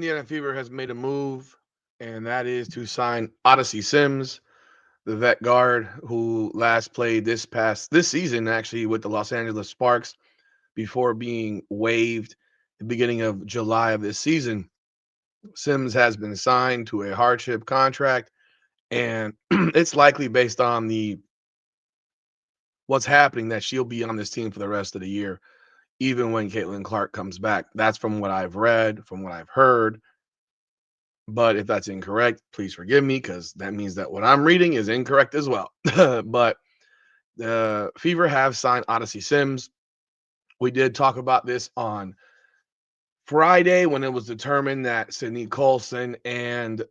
Indiana Fever has made a move, and that is to sign Odyssey Sims, the vet guard who last played this season actually with the Los Angeles Sparks before being waived the beginning of July of this season. Sims has been signed to a hardship contract, and it's likely based on the what's happening that she'll be on this team for the rest of the year, even when Caitlin Clark comes back. That's from what I've read, from what I've heard. But if that's incorrect, please forgive me because that means that what I'm reading is incorrect as well. But the Fever have signed Odyssey Sims. We did talk about this on Friday when it was determined that Sydney Colson and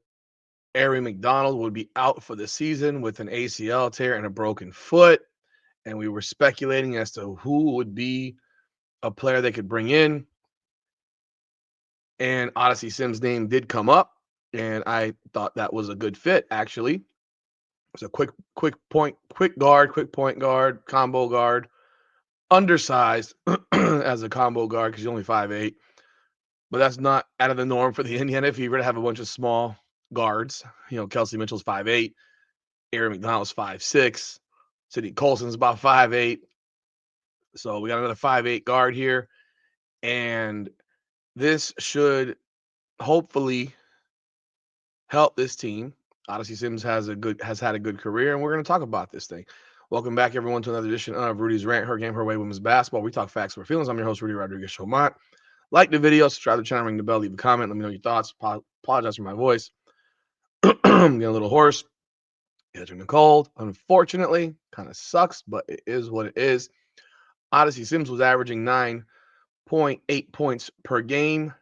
Ari McDonald would be out for the season with an ACL tear and a broken foot. And we were speculating as to who would be a player they could bring in. And Odyssey Sims' name did come up. And I thought that was a good fit, actually. It's a quick point guard, combo guard, undersized as a combo guard because he's only 5'8". But that's not out of the norm for the Indiana Fever to have a bunch of small guards. Kelsey Mitchell's 5'8", Aaron McDonald's 5'6", Sidney Colson's about 5'8". So we got another 5'8" guard here. And this should hopefully help this team. Odyssey Sims has had a good career, and we're going to talk about this thing. Welcome back, everyone, to another edition of Rudy's Rant, Her Game, Her Way, Women's Basketball. We talk facts over feelings. I'm your host, Rudy Rodriguez-Chaumont. Like the video, subscribe to the channel, ring the bell, leave a comment, let me know your thoughts. Apologize for my voice. I'm getting a little hoarse, catching the cold. Unfortunately, kind of sucks, but it is what it is. Odyssey Sims was averaging 9.8 points per game,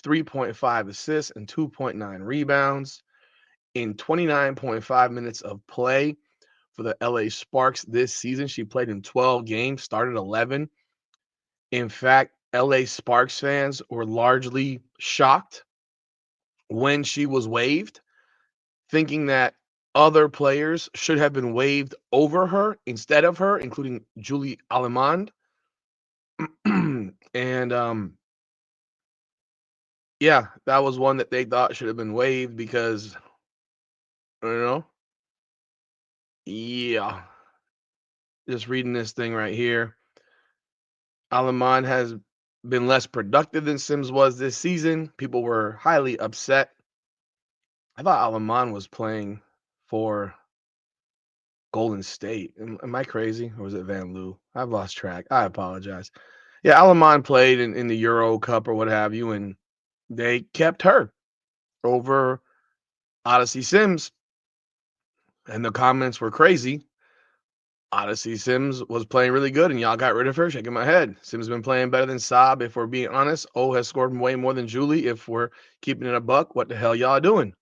3.5 assists, and 2.9 rebounds in 29.5 minutes of play for the LA Sparks this season. She played in 12 games, started 11. In fact, LA Sparks fans were largely shocked when she was waived, thinking that other players should have been waived over her instead of her, including Julie Alemand. And yeah, that was one that they thought should have been waived because, yeah, just reading this thing right here. Alemán has been less productive than Sims was this season. People were highly upset. I thought Alemán was playing for Golden State. Am I crazy? Or was it Van Loo? I've lost track. I apologize. Yeah, Alemán played in the Euro Cup or what have you, and they kept her over Odyssey Sims. And the comments were crazy. Odyssey Sims was playing really good, and y'all got rid of her. Shaking my head. Sims been playing better than Saab, if we're being honest. O has scored way more than Julie, if we're keeping it a buck. What the hell y'all doing?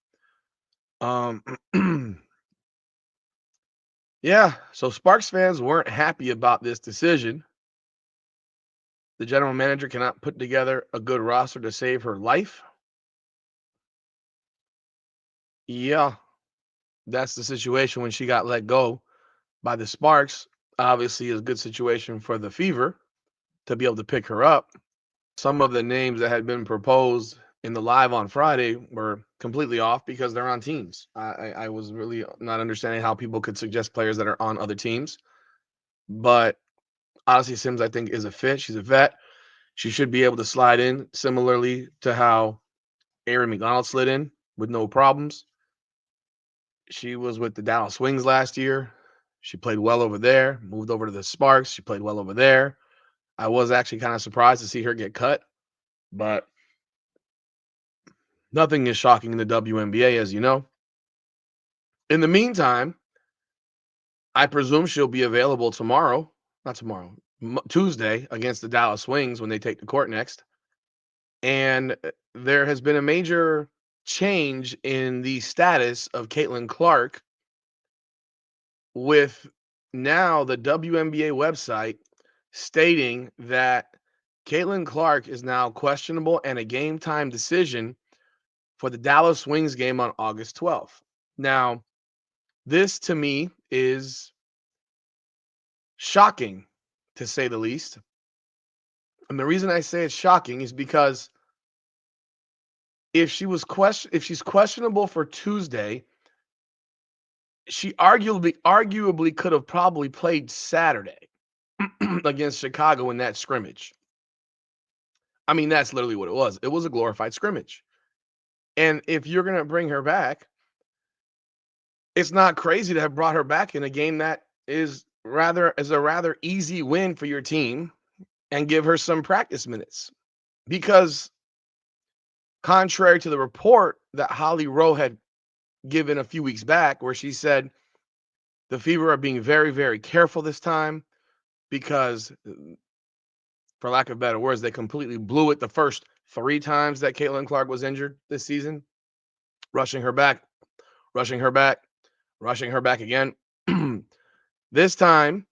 Yeah. So Sparks fans weren't happy about this decision. The general manager cannot put together a good roster to save her life. Yeah, that's the situation when she got let go by the Sparks. Obviously, is a good situation for the Fever to be able to pick her up. Some of the names that had been proposed in the live on Friday were completely off because they're on teams. I was really not understanding how people could suggest players that are on other teams. But Odyssey Sims, I think, is a fit. She's a vet. She should be able to slide in similarly to how Aaron McDonald slid in with no problems. She was with the Dallas Wings last year. She played well over there, moved over to the Sparks. She played well over there. I was actually kind of surprised to see her get cut, but nothing is shocking in the WNBA, as you know. In the meantime, I presume she'll be available tomorrow, not tomorrow, Tuesday against the Dallas Wings when they take the court next. And there has been a major change in the status of Caitlin Clark with now the WNBA website stating that Caitlin Clark is now questionable and a game time decision for the Dallas Wings game on August 12th. Now, this to me is shocking, to say the least. And the reason I say it's shocking is because If she's questionable for Tuesday, she arguably could have probably played Saturday against Chicago in that scrimmage. I mean, that's literally what it was. It was a glorified scrimmage. And if you're going to bring her back, it's not crazy to have brought her back in a game that is a rather easy win for your team and give her some practice minutes. Because contrary to the report that Holly Rowe had given a few weeks back, where she said the Fever are being very, very careful this time because, for lack of better words, they completely blew it the first 3 times that Caitlin Clark was injured this season, rushing her back, rushing her back, rushing her back again. This time,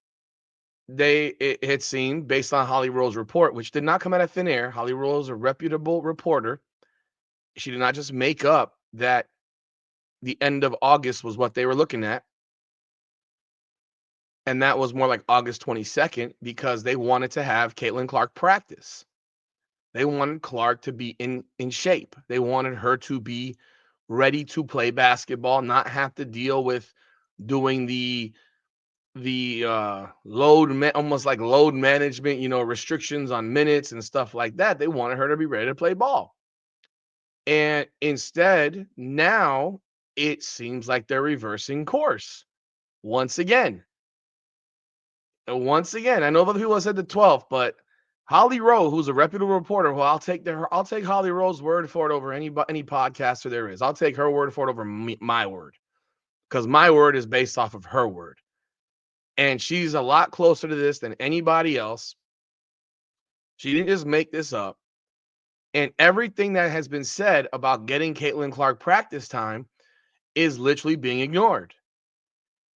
it had seen, based on Holly Rowe's report, which did not come out of thin air. Holly Rowe is a reputable reporter. She did not just make up that the end of August was what they were looking at. And that was more like August 22nd because they wanted to have Caitlin Clark practice. They wanted Clark to be in shape. They wanted her to be ready to play basketball, not have to deal with doing the almost like load management, restrictions on minutes and stuff like that. They wanted her to be ready to play ball. And instead, now it seems like they're reversing course once again. And once again, I know other people have said the 12th, but Holly Rowe, who's a reputable reporter, well, I'll take Holly Rowe's word for it over any podcaster there is. I'll take her word for it over my word, because my word is based off of her word. And she's a lot closer to this than anybody else. She didn't just make this up. And everything that has been said about getting Caitlin Clark practice time is literally being ignored.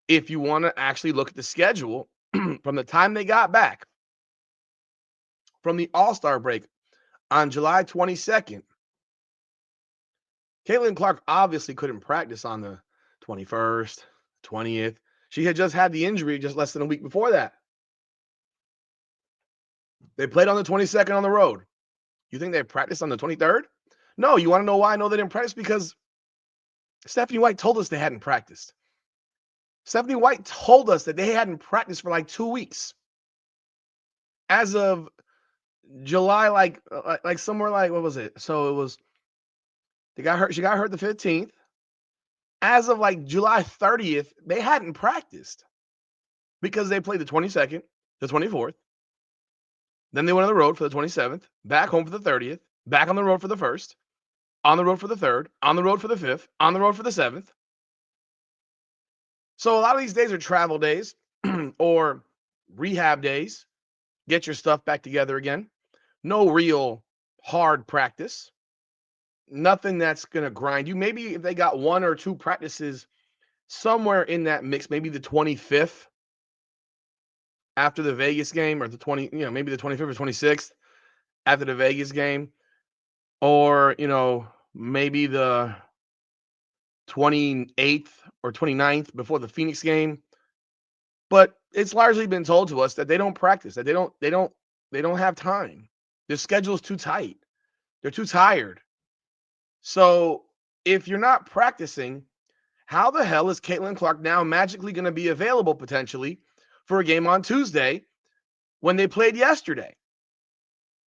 If you want to actually look at the schedule from the time they got back from the All-Star break on July 22nd, Caitlin Clark obviously couldn't practice on the 21st, 20th. She had just had the injury just less than a week before that. They played on the 22nd on the road. You think they practiced on the 23rd? No, you want to know why I know they didn't practice? Because Stephanie White told us they hadn't practiced. Stephanie White told us that they hadn't practiced for like 2 weeks. As of July, like somewhere like, what was it? So it was, she got hurt the 15th. As of like July 30th, they hadn't practiced because they played the 22nd, the 24th. Then they went on the road for the 27th, back home for the 30th, back on the road for the 1st, on the road for the 3rd, on the road for the 5th, on the road for the 7th. So a lot of these days are travel days or rehab days. Get your stuff back together again. No real hard practice. Nothing that's going to grind you. Maybe if they got 1 or 2 practices somewhere in that mix, maybe the 25th after the Vegas game, or the maybe the 25th or 26th after the Vegas game, or, maybe the 28th or 29th before the Phoenix game. But it's largely been told to us that they don't practice, that they don't have time. Their schedule is too tight. They're too tired. So if you're not practicing, how the hell is Caitlin Clark now magically going to be available potentially for a game on Tuesday when they played yesterday?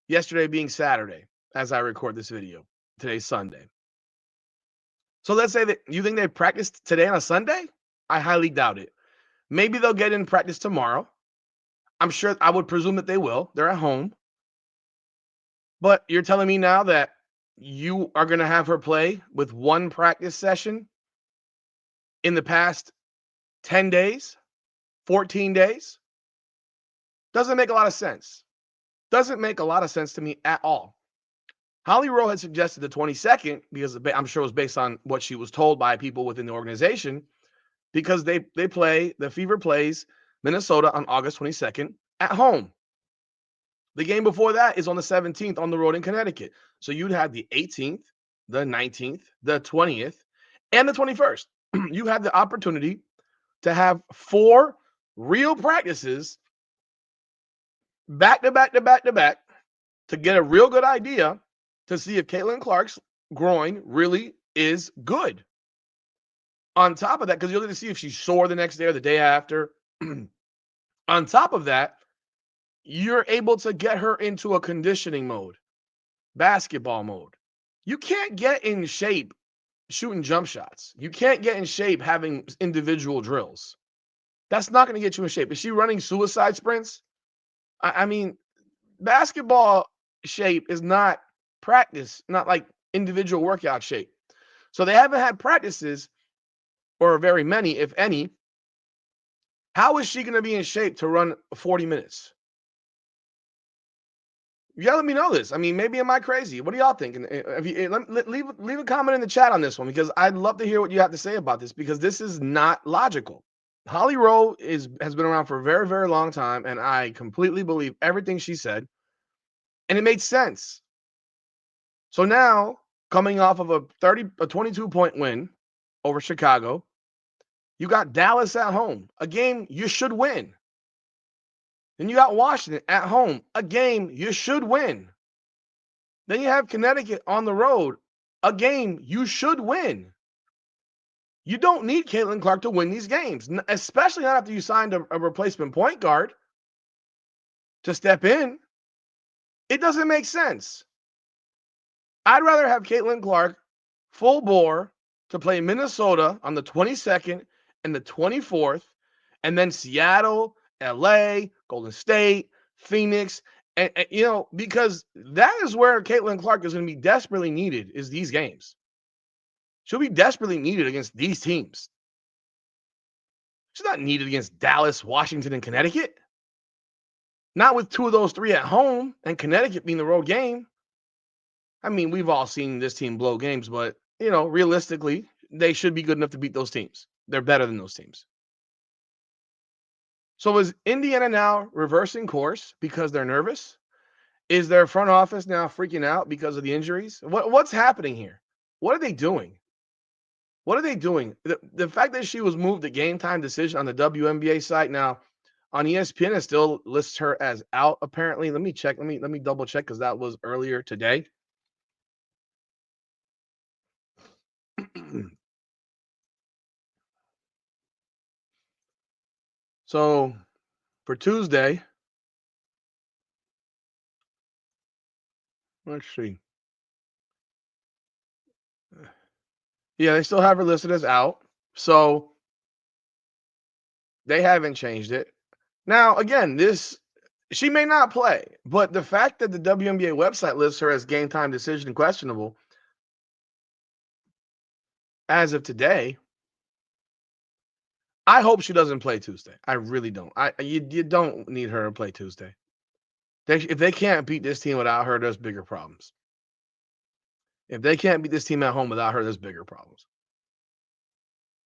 Yesterday being Saturday, as I record this video. Today's Sunday. So let's say that you think they practiced today on a Sunday? I highly doubt it. Maybe they'll get in practice tomorrow. I'm sure, I would presume that they will. They're at home. But you're telling me now that you are going to have her play with 1 practice session in the past 10 days, 14 days? Doesn't make a lot of sense. Doesn't make a lot of sense to me at all. Holly Rowe had suggested the 22nd because I'm sure it was based on what she was told by people within the organization, because the Fever plays Minnesota on August 22nd at home. The game before that is on the 17th on the road in Connecticut. So you'd have the 18th, the 19th, the 20th, and the 21st. You have the opportunity to have 4 real practices back to back to back to back to get a real good idea to see if Caitlin Clark's groin really is good. On top of that, because you're going to see if she's sore the next day or the day after. On top of that, you're able to get her into a conditioning mode, basketball mode. You can't get in shape shooting jump shots. You can't get in shape having individual drills. That's not going to get you in shape. Is she running suicide sprints? I mean, basketball shape is not practice, not like individual workout shape. So they haven't had practices, or very many, if any. How is she going to be in shape to run 40 minutes? You gotta let me know this. I mean, maybe am I crazy? What do y'all think? And if you, leave a comment in the chat on this one, because I'd love to hear what you have to say about this, because this is not logical. Holly Rowe has been around for a very, very long time, and I completely believe everything she said, and it made sense. So now, coming off of a 22-point win over Chicago, you got Dallas at home, a game you should win. Then you got Washington at home, a game you should win. Then you have Connecticut on the road, a game you should win. You don't need Caitlin Clark to win these games, especially not after you signed a replacement point guard to step in. It doesn't make sense. I'd rather have Caitlin Clark full bore to play Minnesota on the 22nd and the 24th, and then Seattle, LA, Golden State, Phoenix, and because that is where Caitlin Clark is going to be desperately needed, is these games. She'll be desperately needed against these teams. She's not needed against Dallas, Washington, and Connecticut. Not with two of those three at home and Connecticut being the road game. I mean, we've all seen this team blow games, but, realistically, they should be good enough to beat those teams. They're better than those teams. So is Indiana now reversing course because they're nervous? Is their front office now freaking out because of the injuries? What's happening here? What are they doing? What are they doing? The fact that she was moved to game time decision on the WNBA site, now on ESPN, it still lists her as out, apparently. Let me check. Let me double check, because that was earlier today. So for Tuesday, let's see. Yeah, they still have her listed as out. So they haven't changed it. Now, again, she may not play, but the fact that the WNBA website lists her as game time decision questionable as of today, I hope she doesn't play Tuesday. I really don't. You don't need her to play Tuesday. If they can't beat this team without her, there's bigger problems. If they can't beat this team at home without her, there's bigger problems.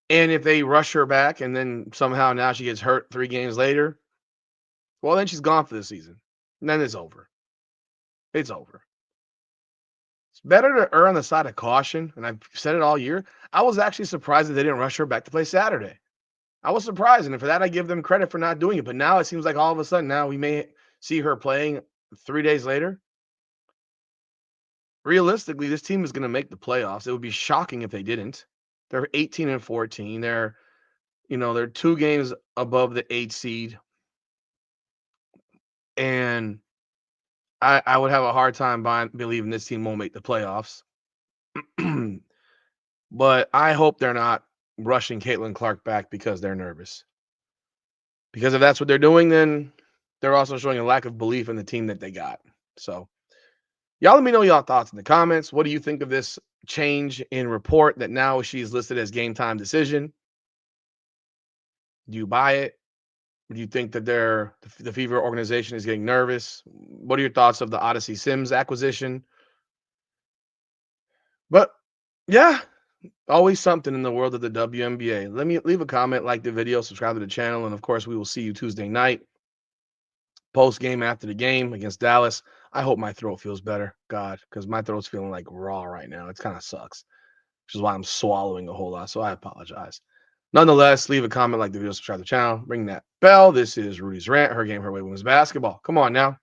And if they rush her back and then somehow now she gets hurt 3 games later, well, then she's gone for the season. And then it's over. It's over. It's better to err on the side of caution, and I've said it all year. I was actually surprised that they didn't rush her back to play Saturday. I was surprised, and for that, I give them credit for not doing it. But now it seems like all of a sudden now we may see her playing 3 days later. Realistically, this team is going to make the playoffs. It would be shocking if they didn't. They're 18-14. They're 2 games above the 8 seed. And I would have a hard time believing this team won't make the playoffs. But I hope they're not rushing Caitlin Clark back because they're nervous. Because if that's what they're doing, then they're also showing a lack of belief in the team that they got. So y'all let me know y'all thoughts in the comments. What do you think of this change in report that now she's listed as game time decision? Do you buy it? Do you think that the Fever organization is getting nervous? What are your thoughts of the Odyssey Sims acquisition? But yeah, always something in the world of the WNBA. Let me leave a comment, like the video, subscribe to the channel, and of course, we will see you Tuesday night, post game after the game against Dallas. I hope my throat feels better, God, because my throat's feeling like raw right now. It kind of sucks, which is why I'm swallowing a whole lot. So I apologize. Nonetheless, leave a comment, like the video, subscribe to the channel, ring that bell. This is Rudy's Rant, her game, her way, women's basketball. Come on now.